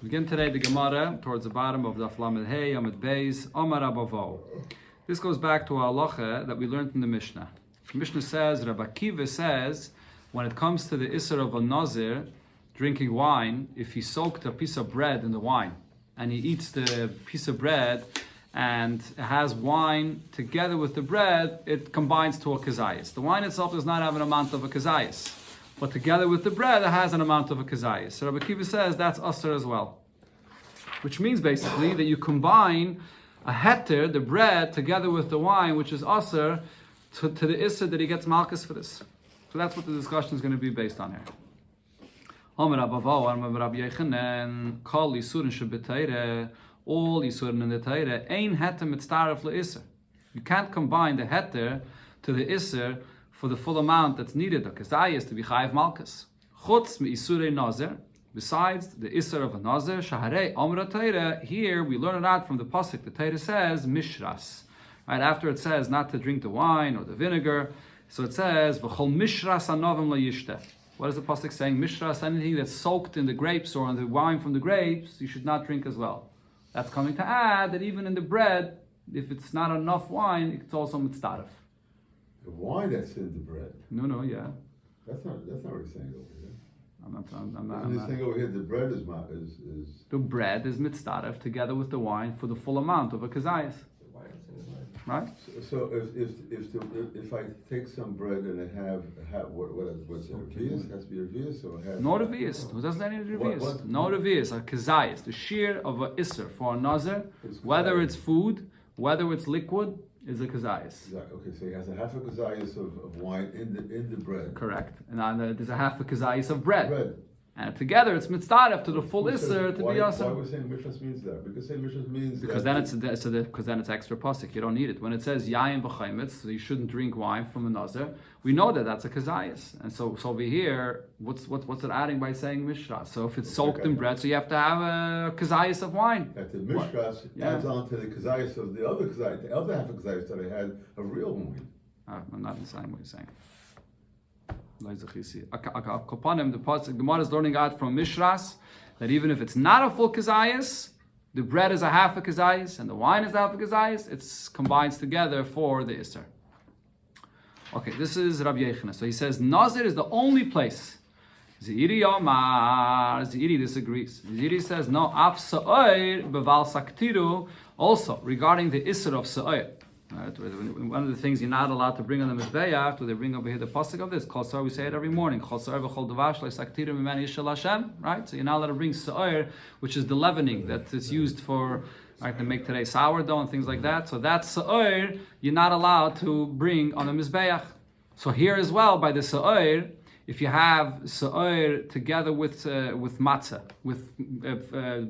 We begin today the Gemara towards the bottom of the Lamed Hey, Amud Beis, Amar Abavo. This goes back to our halacha that we learned in the Mishnah. The Mishnah says, Rabbi Akiva says, when it comes to the Isser of a Nazir drinking wine, if he soaked a piece of bread in the wine and he eats the piece of bread and has wine together with the bread, it combines to a kazayas. The wine itself does not have an amount of a kazayas, but together with the bread, it has an amount of a kazayas. So Rabbi Akiva says that's usr as well, which means basically that you combine a heter, the bread, together with the wine, which is usr, to the isser that he gets malchus for this. So that's what the discussion is going to be based on here. All Yisurin in the Teire, ein heter mitzaref le'isser. You can't combine the heter to the isser for the full amount that's needed. The kazayas to be chayiv malchus. Chutz mi isurei nazir. Besides the isser of a nazir, shaharei amra Teire. Here we learn it out from the pasuk. The Teire says mishras. Right after it says not to drink the wine or the vinegar, so it says v'chol mishras anovim la'yishteh. What is the pasuk saying? Mishras, anything that's soaked in the grapes or in the wine from the grapes, you should not drink as well. That's coming to add that even in the bread, if it's not enough wine, it's also mitzdaref. The wine that's in the bread. Yeah. That's not what he's saying over here. I'm not. Saying over here the bread is The bread is mitzdaref together with the wine for the full amount of a kazayas. Right. So if I take some bread and I have what's it? Revius? Has to be revius or have no revius. Who doesn't need revius? No revius. A kazayas, the shear of a isser for a nazir, whether it's food, whether it's liquid, is a kazayas. Exactly. Okay, so he has a half a kazayas of wine in the bread. Correct. And there's a half a kazayas of bread. And together it's mitzdaref to the full isser to be awesome. Why are we saying mishras means that? Because saying mishras means because then it's extra pasuk. You don't need it. When it says yayin v'chaimitz, so you shouldn't drink wine from a nazir. We know that that's a kazayas. And so over here, what's it adding by saying mishras? So if it's soaked in bread, so you have to have a kazayas of wine. That the mishras adds on to the kazayas of the other kazayas, the other half of kazayas that I had of real wine. I'm not understanding what you're saying. The Gemara is learning out from Mishras that even if it's not a full kazayas, the bread is a half a kazayas and the wine is a half a kazayas, it combines together for the Isser. Okay, this is Rabbi Yechina. So he says Nazir is the only place. Ziri Omar, Ziri disagrees. Ziri says no, af sa'ir beval saktiru. Also regarding the Isser of sa'ir. Right. One of the things you're not allowed to bring on the mizbeach, they bring over here the pasuk of this. Kol sa'ir, we say it every morning. Kol sa'ir v'chol davash le'saktiru mimani yishal Hashem. Right. So you're not allowed to bring sa'ir, which is the leavening that is used for to make today sourdough and things like that. So that sa'ir you're not allowed to bring on the mizbeach. So here as well by the sa'ir, if you have sa'ir together with matzah, with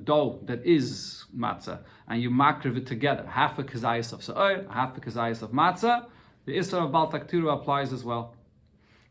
dough that is matzah, and you makriv it together, half a kazayas of sa'ir, half a kazayas of matzah, the isra of bal taktiru applies as well.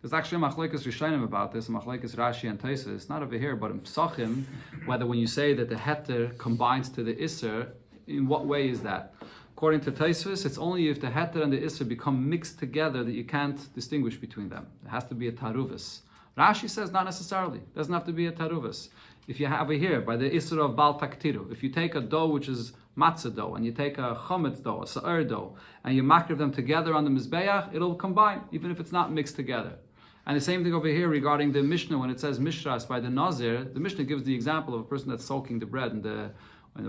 There's actually a machlekes rishonim about this, machlekes Rashi and Tosfos. It's not over here, but in Psachim, whether when you say that the heter combines to the isra, in what way is that? According to Tosfos, it's only if the heter and the isser become mixed together that you can't distinguish between them. It has to be a taruvus. Rashi says not necessarily. It doesn't have to be a taruvus. If you have over here, by the isser of bal taktiru, if you take a dough which is matzah dough, and you take a chometz dough, a sa'ir dough, and you makriv them together on the mizbeach, it'll combine, even if it's not mixed together. And the same thing over here regarding the Mishnah, when it says mishras by the Nazir, the Mishnah gives the example of a person that's soaking the bread in the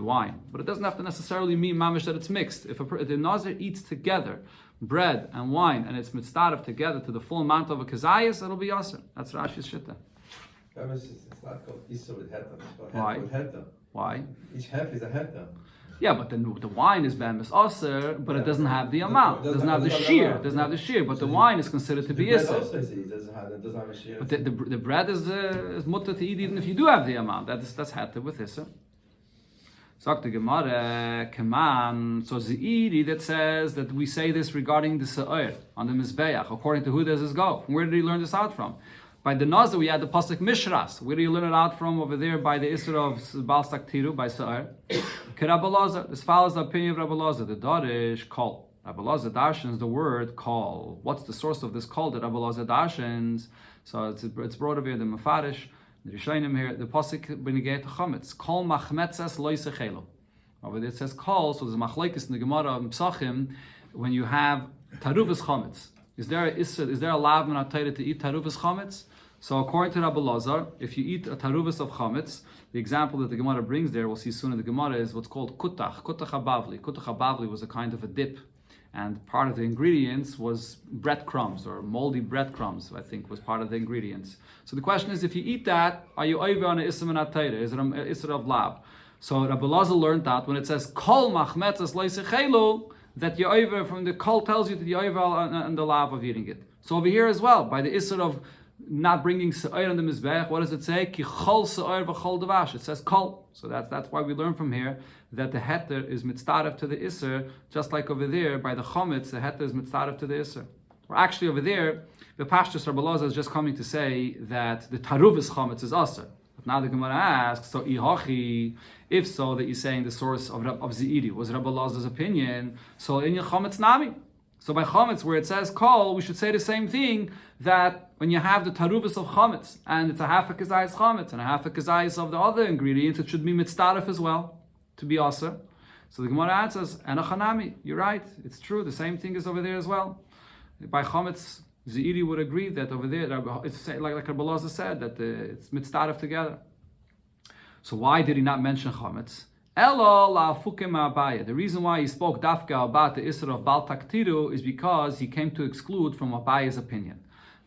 wine. But it doesn't have to necessarily mean mamish that it's mixed. If the Nazir eats together bread and wine and it's mitzdaref together to the full amount of a kazayas, it'll be yasser. That's Rashi's shitta. It's not called Isser with Heta. Why? Why? Each half is a Heta. Yeah, but then the wine is bemis aser, but it doesn't have the amount. It doesn't have the shear. It doesn't have the shear, but the wine is considered to be iser. It doesn't have a shear. But the bread is mutter to eat even if you do have the amount. That's heta with iser. Sagt the Gemara, Keman. So Zeiri that says that we say this regarding the Sa'ir on the Mizbeach. According to who does this go? Where did he learn this out from? By the Nazir we had the pasuk Mishras. Where do you learn it out from? Over there by the Isra of Bal Saktiru, by Sa'ir. Rabbi Lazar. This follows the opinion of Rabbi Lazar. The Darish call. Rabbi Lazar darshans the word call. What's the source of this call that Rabbi Lazar darshans? So it's brought over here the Mefarish. The Rishonim here, the pasuk when you get to chametz, kol machmetzes lo yisechelu. Over there it says kol, so there's a machlekes in the Gemara of Psachim when you have taruvas chametz. Is there a lav min atayra to eat taruvas chametz? So according to Rabbi Lazar, if you eat a taruvas of chametz, the example that the Gemara brings there, we'll see soon in the Gemara, is what's called kutach habavli. Kutach habavli was a kind of a dip, and part of the ingredients was breadcrumbs, or moldy breadcrumbs, I think was part of the ingredients. So the question is, if you eat that, are you over on an isser min atayra? Is it an isser of lav? So Rabbi Lazar learned that when it says kol machmetzas lo yisechelu, that you're over from the kol tells you that you're over on the lav of eating it. So over here as well, by the isser of not bringing se'ir on the mizbech, what does it say? Ki chol se'ir v'chol devash. It says kol. So that's why we learn from here that the heter is mitzdaref to the isser, just like over there by the chometz, the heter is mitzdaref to the isser. Or actually over there, the Pashtus Rabbi Lazar is just coming to say that the taruvas chometz is aser. But now the Gemara asks, so ihachi, if so, that you're saying the source of Zeiri was Rabbi Lazar's opinion, so in your chometz nami. So by chometz, where it says kol, we should say the same thing, that when you have the taruvas of chometz, and it's a half a kazayis chometz, and a half a kazayis of the other ingredients, it should be mitzdaref as well, to be aser. So the Gemara answers, enochanami, you're right, it's true, the same thing is over there as well. By chometz, Zeiri would agree that over there, it's like Rabbi Lazar said, that it's mitzdaref together. So why did he not mention chometz? The reason why he spoke dafka about the isra of bal taktiru is because he came to exclude from Abaye's opinion.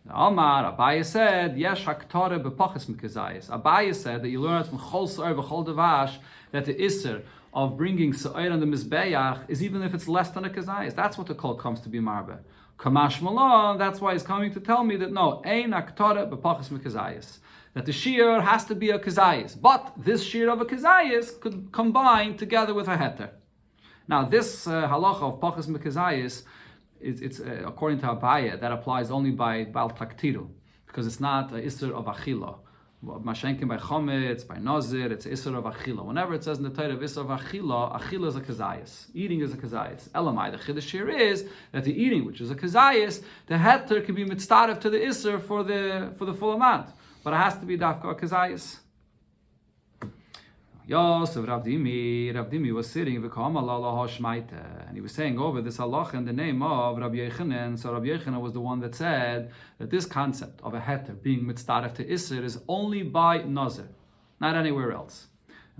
Abaye said, Yesh haktare bepachas mikazayis. Abaye said that you learn it from chol se'er v'chol devash that the isra of bringing se'er on the mizbeach is even if it's less than a kazayis. That's what the kol comes to be marbe. Kamash malon, that's why he's coming to tell me that no, ein haktare bepachas mikazayis. That the shear has to be a kazayis, but this shear of a kazayis could combine together with a heter. Now this halacha of pachas mekazayis, it's according to Abaye, that applies only by bal taktiru, because it's not a isser of achila. Mashenkin by chometz, by nazir, it's isser of achila. Whenever it says in the Torah of isser of achila, achila is a kazayis. Eating is a kazayis. Elamai, the chiddush here is that the eating, which is a kazayis, the heter can be mitzdaref to the isser for the full amount. But it has to be dafka kazayis. Yosef Rav Dimi was sitting and he was saying over this halacha in the name of Rabbi Yechanan. So Rabbi Yechanan was the one that said that this concept of a heter being mitzdaref to Isser is only by Nazir, not anywhere else.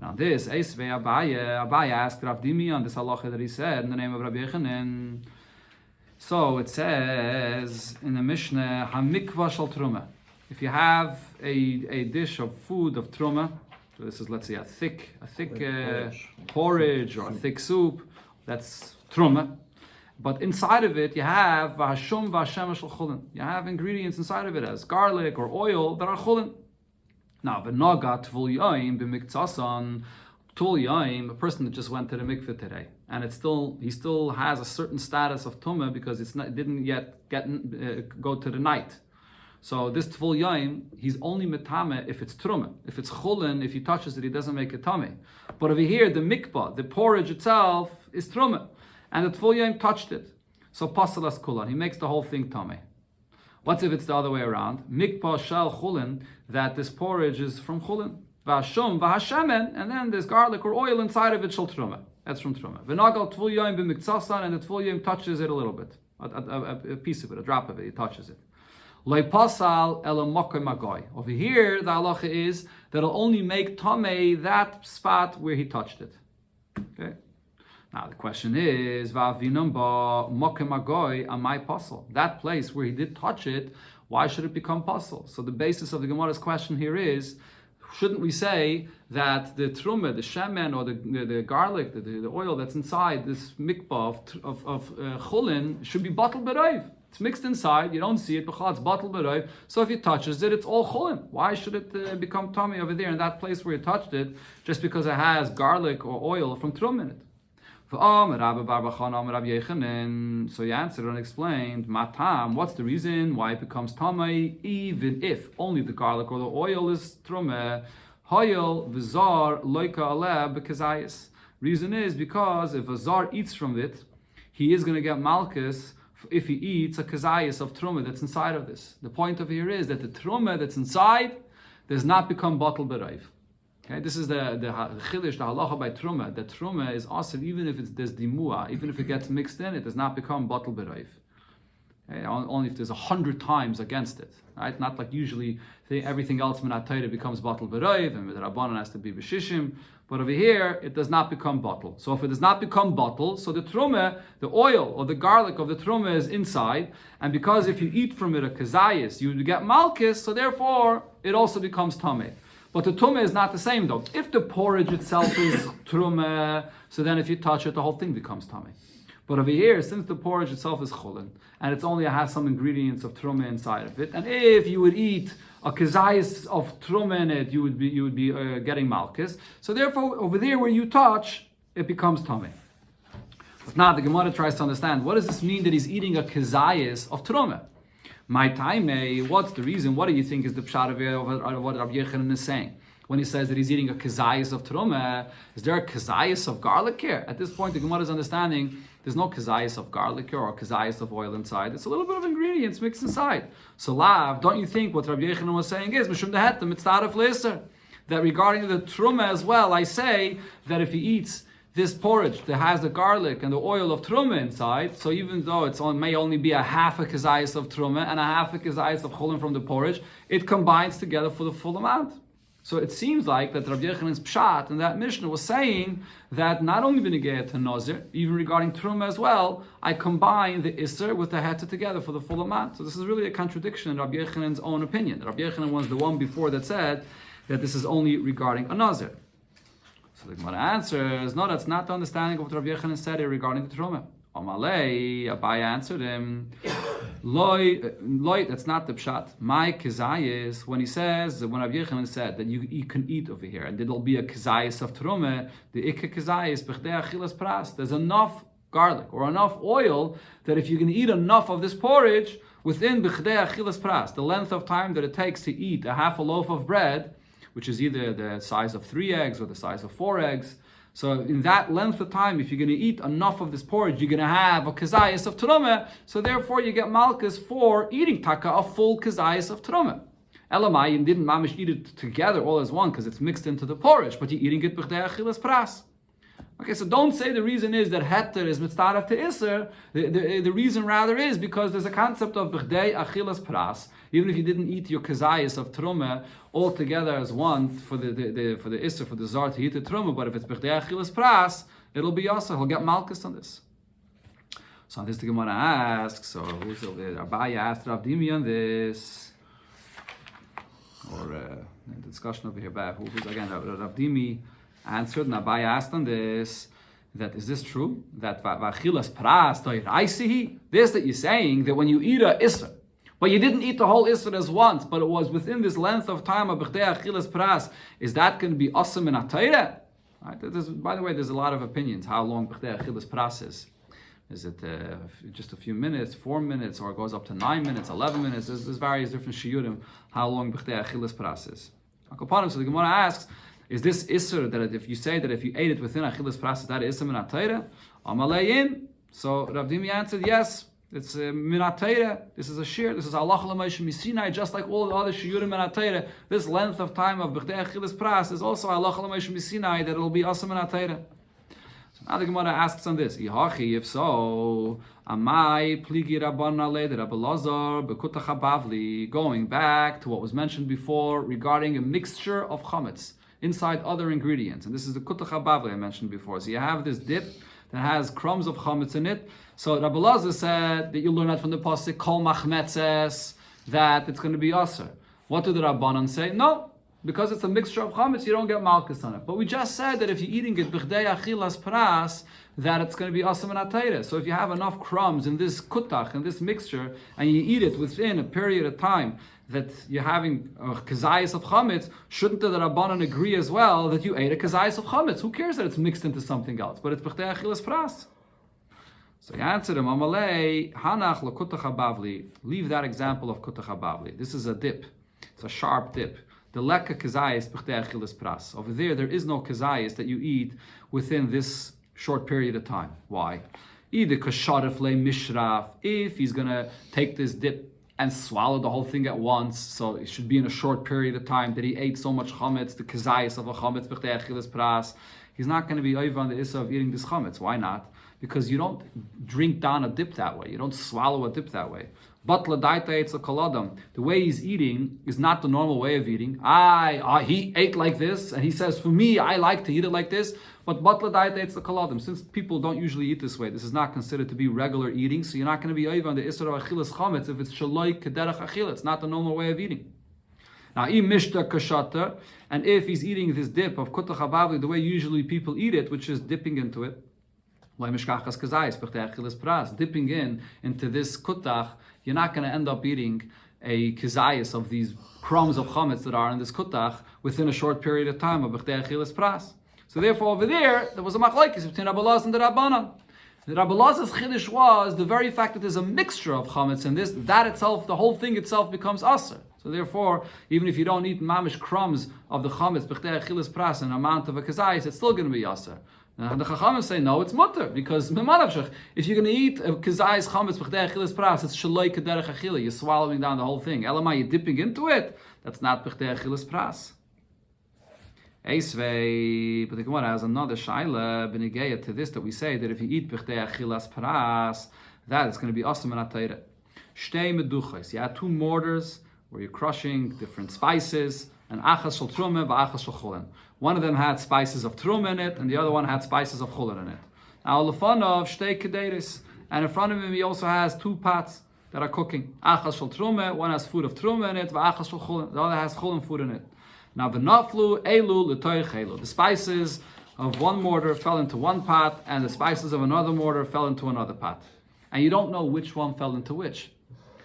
Now this, Abaye asked Rav Dimi on this halacha that he said in the name of Rabbi Yechanan. So it says in the Mishnah, Hamikva shal truma. If you have a dish of food of truma, so this is, let's say, a thick porridge or a thick soup, that's truma. But inside of it, you have v'hashum v'hashem shel chulin. You have ingredients inside of it as garlic or oil that are chulin. Now, v'naga tvul yaim b'miktasan. Tvul yaim, a person that just went to the mikveh today, and he still has a certain status of tumah because it didn't yet go to the night. So this tvul yaim, he's only metame if it's truma. If it's chulin, if he touches it, he doesn't make it tummy. But over here, the mikvah, the porridge itself, is truma, and the tvul yaim touched it. So pasalas kulan, he makes the whole thing tummy. What's if it's the other way around? Mikvah shel chulin, that this porridge is from chulin. V'hashum v'hashemen, and then there's garlic or oil inside of it shel truma. That's from truma. V'nagal tvul yaim b'miktasan, and the tvul yaim touches it a little bit, a piece of it, a drop of it, he touches it. Over here, the halacha is that it'll only make tamei that spot where he touched it. Okay. Now the question is, that place where he did touch it, why should it become pasul? So the basis of the Gemara's question here is, shouldn't we say that the truma, the shemen, or the garlic, the oil that's inside this mikvah of chulin should be batal b'rayv? It's mixed inside, you don't see it, but it's batal b'rayv. So if he touches it, it's all chulin. Why should it become tummy over there in that place where he touched it, just because it has garlic or oil from truma in it? So you answered and explained, Matam, what's the reason why it becomes tamei, even if only the garlic or the oil is truma? Hoyel v'zar loika aleh b'kazayis. Reason is because if a zar eats from it, he is going to get malchus if he eats a kazayis of truma that's inside of this. The point of here is that the truma that's inside, does not become batal b'raiv. Okay, this is the chiddush, the halacha by truma. That truma is also even if there's dimua, even if it gets mixed in, it does not become batal b'raiv. Okay, only if there's 100 times against it, right? Not like usually everything else minat Torah becomes batal b'raiv, and the rabbanon has to be b'shishim. But over here, it does not become batal. So if it does not become batal, so the truma, the oil or the garlic of the truma is inside, and because if you eat from it a kazayis, you would get malchus, so therefore it also becomes tameh. But the tumah is not the same though. If the porridge itself is truma, so then if you touch it, the whole thing becomes tameh. But over here, since the porridge itself is chulin, and it's only has some ingredients of truma inside of it, and if you would eat a kazayis of truma in it, you would be getting malchus. So therefore, over there where you touch, it becomes tameh. But now the Gemara tries to understand, what does this mean that he's eating a kazayis of truma? My time, what's the reason? What do you think is the pshat of what Rabbi Yechanan is saying? When he says that he's eating a kazayis of truma, is there a kazayis of garlic here? At this point, the Gemara is understanding there's no kazayis of garlic here or kazayis of oil inside. It's a little bit of ingredients mixed inside. So lav, don't you think what Rabbi Yechanan was saying is mishum dehetem it's tarif leiser, that regarding the truma as well, I say that if he eats this porridge that has the garlic and the oil of truma inside, so even though may only be a half a kazayis of truma and a half a kazayis of chulin from the porridge, it combines together for the full amount. So it seems like that Rabbi Yechanan's pshat in that Mishnah was saying that not only b'negei to Nazir, even regarding truma as well, I combine the iser with the heta together for the full amount. So this is really a contradiction in Rabbi Yechanan's own opinion. Rabbi Yechanan was the one before that said that this is only regarding a Nazir. So the Gemara answers, no, that's not the understanding of what Rabbi Yechanan said here regarding the truma. Amalei, Abai answered him, Loi, that's not the pshat. My kazayis, when he says, when Rabbi Yechanan said that you can eat over here, and there'll be a kazayis of truma, the ikka kazayis, b'chdei achilas pras, there's enough garlic or enough oil that if you can eat enough of this porridge within b'chdei achilas pras, the length of time that it takes to eat a half a loaf of bread, which is either the size of 3 eggs or the size of 4 eggs, so in that length of time, if you're going to eat enough of this porridge, you're going to have a kazayis of truma. So therefore, you get malchus for eating taka a full kazayis of truma. Elamai, you didn't mamish eat it together all as one because it's mixed into the porridge, but you're eating it b'chdei achilas pras. Okay, so don't say the reason is that heter is mitzvah to iser. The reason rather is because there's a concept of b'chdei achilas pras. Even if you didn't eat your kazayis of truma all together as one for the iser, for the zar to eat the truma, but if it's b'chdei achilas pras, it'll be also, he'll get malchus on this. So on this the Gemara asks, so who's over there? Abaya asked Rav Dimi on this, or the discussion over here back. Who's again Rav Dimi answered, and Abai asked on this, that is this true? That vachilas pras toiraisihi? This that you're saying, that when you eat a isra, but you didn't eat the whole isra as once, but it was within this length of time of b'chdei achilas pras, is that going to be awesome in a Torah? Right? By the way, there's a lot of opinions how long b'chdei achilas pras is. Is it just a few minutes, 4 minutes, or it goes up to 9 minutes, 11 minutes? There's various different shiurim how long b'chdei achilas pras is. So the Gemara asks, is this isser that if you say that if you ate it within achilas pras, is that isser minat Torah? Amalein. So Rav Dimi answered, yes, it's minat Torah. This is a shir. This is Allah l'Moshe Misinai, just like all the other shiurim minat Torah. This length of time of b'chdei achilas pras is also Allah l'Moshe Misinai that it will be asser minat Torah. So now the Gemara asks on this: Ihachi, if so, amai pligi rabban ale de Rabbi Lazar bekutach bavli. Going back to what was mentioned before regarding a mixture of chametz inside other ingredients, and this is the kutach bavli I mentioned before. So you have this dip that has crumbs of chametz in it. So Rabbi Lazar said that you learn that from the pasuk kol machmetzes that it's going to be aser. What do the Rabbanan say? No, because it's a mixture of chametz, you don't get malchus on it. But we just said that if you're eating it b'chdei achilas pras, that it's going to be asam and atayre. So if you have enough crumbs in this kutach, in this mixture, and you eat it within a period of time that you're having a kazayas of chametz, shouldn't the Rabbanan agree as well that you ate a kazayas of chametz? Who cares that it's mixed into something else? But it's b'chdei achilas pras. So he answered him, Amalei, Hanach l'kutach habavli. Leave that example of kutach habavli. This is a dip. It's a sharp dip. The lekka kazayas b'chdei achilas pras. Over there is no kazayas that you eat within this short period of time. Why? Either kasharif le mishraf. If he's going to take this dip and swallowed the whole thing at once, so it should be in a short period of time that he ate so much chametz, the kezayis of a chametz b'chtei achilas pras, he's not going to be over on the issa of eating this chametz. Why not? Because you don't drink down a dip that way. You don't swallow a dip that way. But the way he's eating is not the normal way of eating. He ate like this, and he says, for me, I like to eat it like this. But since people don't usually eat this way, this is not considered to be regular eating, so you're not going to be over on the isra of achilas chametz if it's shaloi kederach achil. It's not the normal way of eating. Now, and if he's eating this dip of kutach habavli the way usually people eat it, which is dipping into it, dipping into this kutach, you're not going to end up eating a kizayis of these crumbs of chametz that are in this kutach within a short period of time of b'chtei achilas pras. So therefore, over there was a machlokes between Rabbi Elazar and the Rabbanan. The Rabbi Elazar's chiddush was the very fact that there's a mixture of chametz in this, that itself, the whole thing itself becomes aser. So therefore, even if you don't eat mamish crumbs of the chametz b'chtei achilas pras an amount of a kizayis, it's still going to be aser. Now the Chachamim say no, it's mutter, because if you're going to eat a kizayis chametz b'chtei achilas pras, it's shaloi kederech achila. You're swallowing down the whole thing. Elamai, you're dipping into it. That's not b'chtei achilas pras. Eisvei, but the Gemara has another shaila b'negeya to this, that we say that if you eat b'chtei achilas pras, that is going to be asam and atayre. Shtei meduchos. You had two mortars where you're crushing different spices, and achas shel truma v'achas shel chulin. One of them had spices of truma in it, and the other one had spices of chulin in it. Now lefanov shtei kederis, and in front of him he also has two pots that are cooking. Achas shel truma, one has food of truma in it, v'achas shel chulin, the other has chulin food in it. Now v'naflu elu l'toich elu. The spices of one mortar fell into one pot, and the spices of another mortar fell into another pot. And you don't know which one fell into which.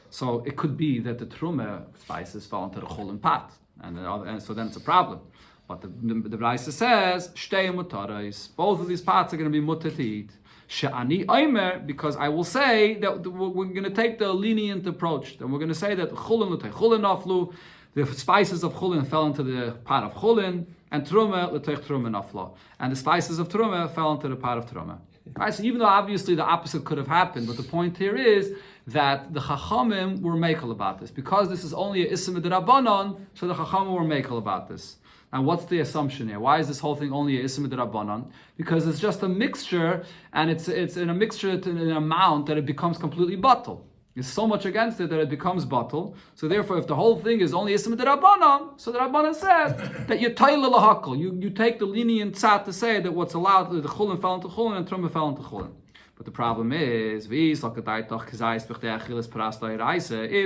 So it could be that the truma spices fell into the chulin pot, and so then it's a problem. But the Braisa says, shtei mutarais. Both of these pots are going to be mutar to eat. She'ani oimer, because I will say that we're going to take the lenient approach. And we're going to say that chulin naflu, the spices of chulin fell into the pot of chulin, and truma l'teich truma nafla, and the spices of truma fell into the pot of truma. Right? So even though obviously the opposite could have happened, but the point here is that the Chachamim were makel about this. Because this is only a Issa Midrabanan, so the Chachamim were makel about this. Now what's the assumption here? Why is this whole thing only a Issa Midrabanan? Because it's just a mixture, and it's in a mixture to an amount that it becomes completely batal. There's so much against it that it becomes batal. So therefore, if the whole thing is only Issa Midrabanan, so the Rabbanan says that you taila lahakol. You take the lenient tzat to say that what's allowed, the chulin fell into chulin and truma fell into chulin. But the problem is, if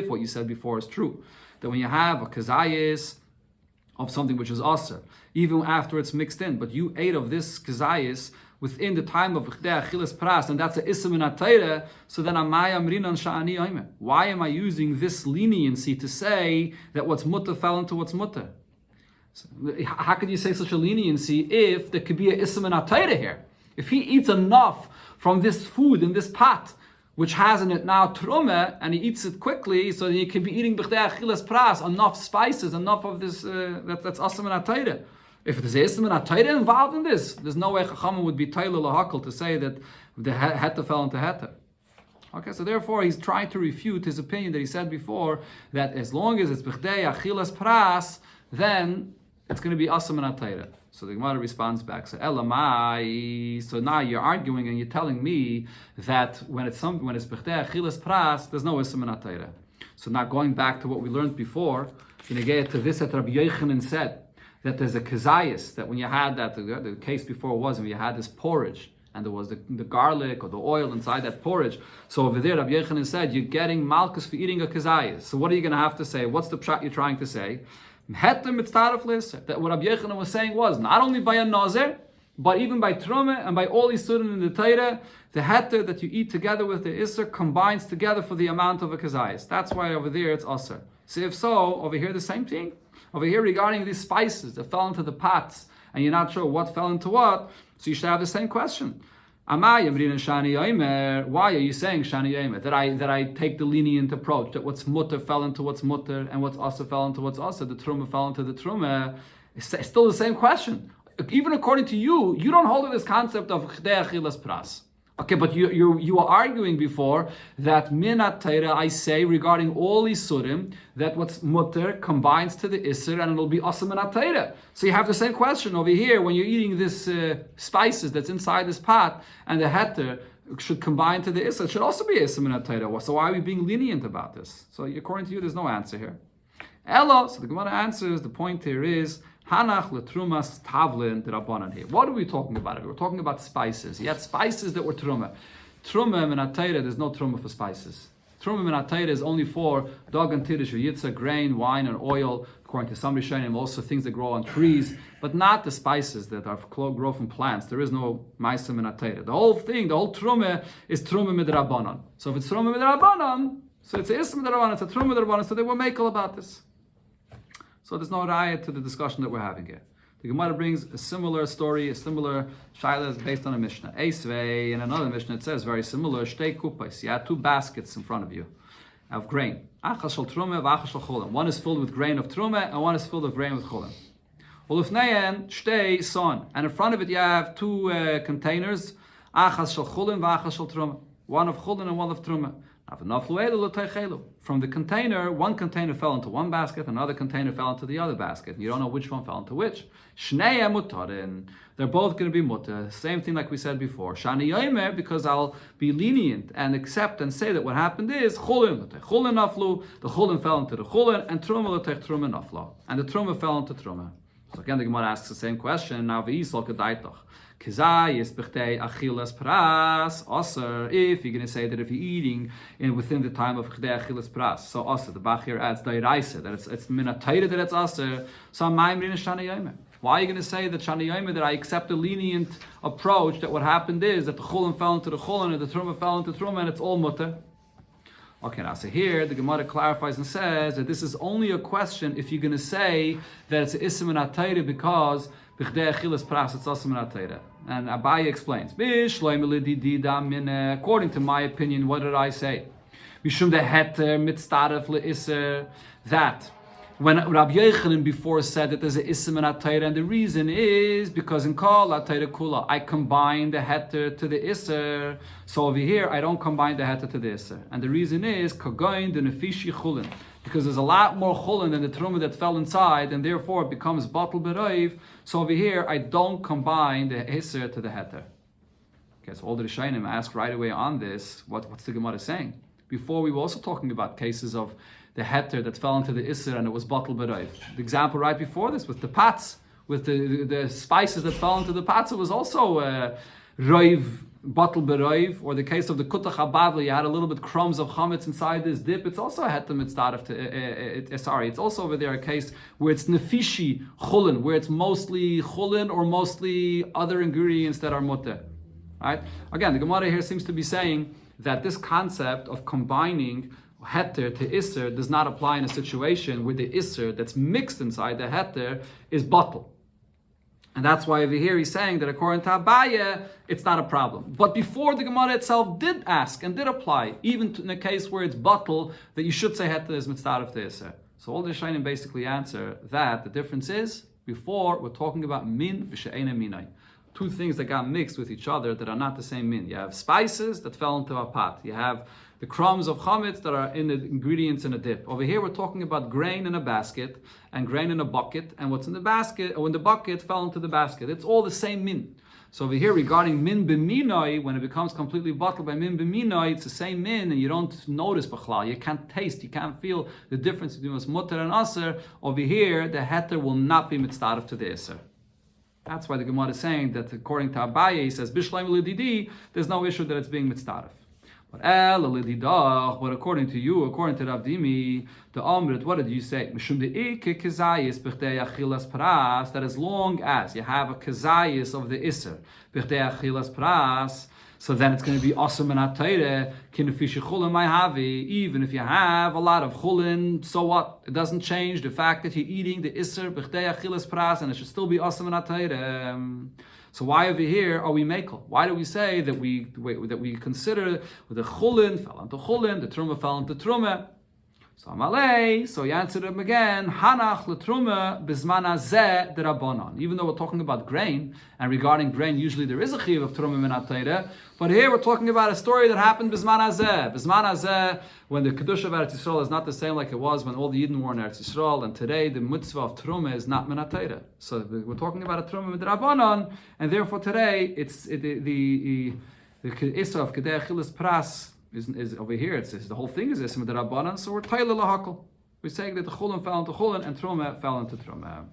what you said before is true, that when you have a kazayis of something which is aser, even after it's mixed in, but you ate of this kazayis within the time of achilas pras, and that's a ism in atayre, so then why am I using this leniency to say that what's mutter fell into what's mutter? So, how can you say such a leniency if there could be a ism in atayre here? If he eats enough from this food in this pot, which has in it now truma, and he eats it quickly, so he can be eating b'chtei achilas pras, enough spices, enough of this, that's asam and atayre. If there's asam and atayre involved in this, there's no way Chachamim would be tayla lahakal to say that the heta fell into heta. Okay, so therefore he's trying to refute his opinion that he said before, that as long as it's b'chtei achilas pras, then it's going to be asam and atayre. So the Gemara responds back, so elamai. So now you're arguing and you're telling me that when it's b'chtei achilas pras, there's no asam and atayre. So now going back to what we learned before, in get to this that Rabbi Yochanan said that there's a kazayis, that when you had that, the case before was when you had this porridge and there was the garlic or the oil inside that porridge. So over there, Rabbi Yochanan said you're getting malchus for eating a kazayis. So what are you going to have to say? What's the pshat you're trying to say? That what Rabbi Yochanan was saying was not only by a Nazir, but even by Truma and by all Isurim in the Torah, the heter that you eat together with the Isser combines together for the amount of a kazayis. That's why over there it's Asr. So if so, over here the same thing. Over here regarding these spices that fell into the pots and you're not sure what fell into what, so you should have the same question. Why are you saying Shani Yomer? That I take the lenient approach, that what's mutter fell into what's mutter and what's asa fell into what's asa, the truma fell into the truma. It's still the same question. Even according to you, you don't hold to this concept of chdei achilas pras. Okay, but you were arguing before that minat Torah, I say regarding all isurim, that what's mutter combines to the isser and it'll be asam minat Torah. So you have the same question over here when you're eating this spices that's inside this pot, and the heter should combine to the isser. It should also be asam minat Torah. So why are we being lenient about this? So according to you, there's no answer here. Elo, so the Gemara answers, the point here is Hanach letrumas tavlin d'Rabbanan here. What are we talking about? We're talking about spices. You had spices that were truma. Truma min atayra, there's no truma for spices. Truma min atayra is only for dog and tirish or yitzah, grain, wine, and oil, according to some Rishonim, also things that grow on trees, but not the spices that are grow from plants. There is no ma'isa min atayra. The whole thing, the whole truma is truma midrabanan. So if it's truma midrabanan, so it's a ism midrabanan, it's a truma midrabanan, so they will make all about this. So there's no raya to the discussion that we're having here. The Gemara brings a similar story, a similar shaila based on a Mishnah. Eisvei, in another Mishnah, it says very similar. Shtei kupais. You have two baskets in front of you of grain. Achas shel truma, v'achas shel cholim. One is filled with grain of truma, and one is filled with grain with cholim. Ulufneyen shtei son, and in front of it you have two containers. Achas shel cholim, v'achas shel truma. One of cholim and one of truma. From the container, one container fell into one basket, another container fell into the other basket. And you don't know which one fell into which. They're both going to be mutter. Same thing like we said before. Shani yomer, because I'll be lenient and accept and say that what happened is chulin naflu, the chulin fell into the chulin, and truma truma nafla, and the truma fell into truma. So again, the Gemara asks the same question. Now v'isol kedaitach. If you're going to say that if you're eating within the time of Chdei Achilas Pras, so Aser, the Bach here adds Dairaisa, that it's Minatayra that it's Aser, so Maimrin is Shana Yomer. Why are you going to say that Shana Yomer, that I accept a lenient approach, that what happened is that the Chulin fell into the Chulin and the Truma fell into Truma and it's all Mutter? Okay, now so here the Gemara clarifies and says that this is only a question if you're going to say that it's Ism and Atayra because B'chdei Achilas Pras it's Asam and Atayra. And Abaye explains, according to my opinion, what did I say? Mishum de heter mitzdaref le'isser, that when Rabbi Yochanan before said that there's an ism and atayra, and the reason is because in kol atayra kula, I combine the heter to the isser. So over here, I don't combine the heter to the isser. And the reason is kagoin de nefishi chulin, because there's a lot more chulin than the truma that fell inside, and therefore it becomes batal beroiv. So over here, I don't combine the isser to the heter. Okay, so all the Rishonim ask right away on this, what's the Gemara saying? Before we were also talking about cases of the heter that fell into the isser and it was batal beroiv. The example right before this with the pots, with the spices that fell into the pots, it was also roiv, batal beroiv. Or the case of the kutach habavli, you had a little bit crumbs of chametz inside this dip. It's also a heter mitzdaref to it's also over there a case where it's nefishi chulin, where it's mostly chulin or mostly other ingredients that are mutter. Right? Again, the Gemara here seems to be saying that this concept of combining heter to isser does not apply in a situation where the isser that's mixed inside the heter is batal. And that's why over here he's saying that according to Abaye, it's not a problem. But before, the Gemara itself did ask and did apply, even in a case where it's batal, that you should say heter is mitzdaref to isser. So all the Shainim basically answer that the difference is, before we're talking about min v'she'ena minai. Two things that got mixed with each other that are not the same min. You have spices that fell into a pot. You have the crumbs of chametz that are in the ingredients in a dip. Over here we're talking about grain in a basket and grain in a bucket, and what's in the basket or in the bucket fell into the basket. It's all the same min. So over here regarding min b'minoi, when it becomes completely bottled by min b'minoi, it's the same min and you don't notice b'chlal. You can't taste, you can't feel the difference between what's mutter and aser. Over here the heter will not be mitzdaref to the aser. That's why the Gemara is saying that according to Abaye, he says, Bishleim l'didi, there's no issue that it's being mitzdaref. But according to you, according to Rav Dimi, the Amrit, what did you say? That as long as you have a kazayis of the Isser, so then it's going to be awesome and atayre, even if you have a lot of chulin, so what? It doesn't change the fact that you're eating the Isser, and it should still be awesome and atayre. So why over here are we mekel? Why do we say that we consider the chulin fell into chulin, the truma fell into truma? So Amalei, so he answered him again, Hanach l'truma bizman hazeh d'Rabbanan. Even though we're talking about grain, and regarding grain, usually there is a chiyuv of truma min ha-Torah, but here we're talking about a story that happened bizman hazeh. Bizman hazeh, when the kedusha of Eretz Yisrael is not the same like it was when all the Yidden were in Eretz Yisrael, and today the mitzvah of truma is not min ha-Torah. So we're talking about a truma min d'Rabbanan, and therefore today it's the issa of kedei achilas pras is over here. It says the whole thing is issa min d'Rabbanan. So we're tailel lahakol. We're saying that the chulin fell into chulin and truma fell into truma.